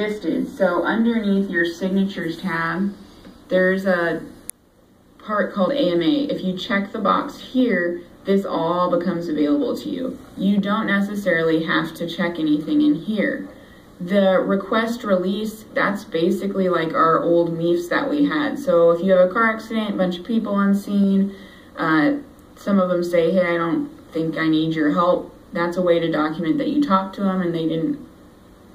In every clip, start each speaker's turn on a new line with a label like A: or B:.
A: existed. So underneath your signatures tab, there's a part called AMA. If you check the box here, this all becomes available to you. You don't necessarily have to check anything in here. The request release, that's basically like our old MIFs that we had. So if you have a car accident, a bunch of people on scene, some of them say, hey, I don't think I need your help. That's a way to document that you talked to them and they didn't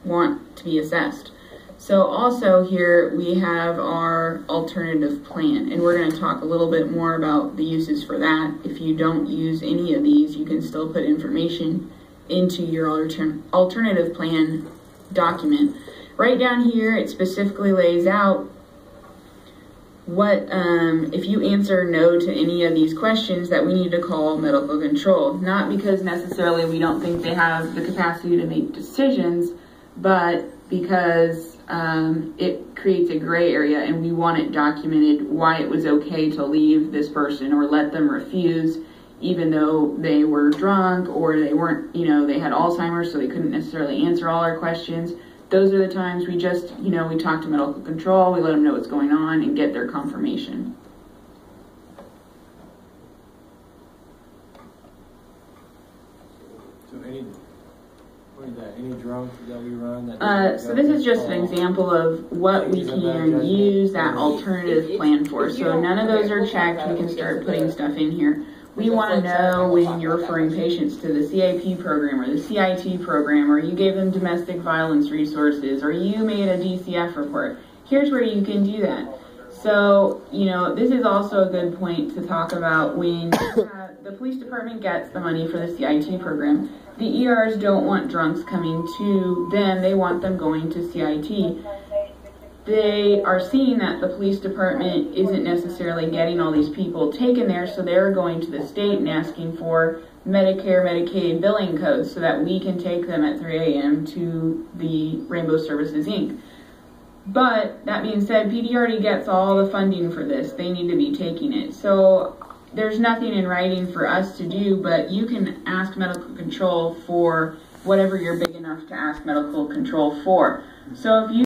A: want to be assessed. So also here we have our alternative plan, and we're going to talk a little bit more about the uses for that. If you don't use any of these, you can still put information into your alternative plan document. Right down here, it specifically lays out what, if you answer no to any of these questions, that we need to call medical control. Not because necessarily we don't think they have the capacity to make decisions, but because it creates a gray area and we want it documented why it was okay to leave this person or let them refuse, even though they were drunk or they weren't, they had Alzheimer's, so they couldn't necessarily answer all our questions. Those are the times we just, we talk to medical control, we let them know what's going on and get their confirmation.
B: So any drunk that we run?
A: So this is just an example of what we can use that alternative plan for. So none of those are checked. We can start putting stuff in here. We want to know when you're referring patients to the CIP program or the CIT program, or you gave them domestic violence resources, or you made a DCF report. Here's where you can do that. So, this is also a good point to talk about when the police department gets the money for the CIT program. The ERs don't want drunks coming to them, they want them going to CIT. They are seeing that the police department isn't necessarily getting all these people taken there, so they're going to the state and asking for Medicare, Medicaid billing codes so that we can take them at 3 a.m. to the Rainbow Services, Inc. But that being said, PD already gets all the funding for this. They need to be taking it. So there's nothing in writing for us to do, but you can ask medical control for whatever you're big enough to ask medical control for. So if you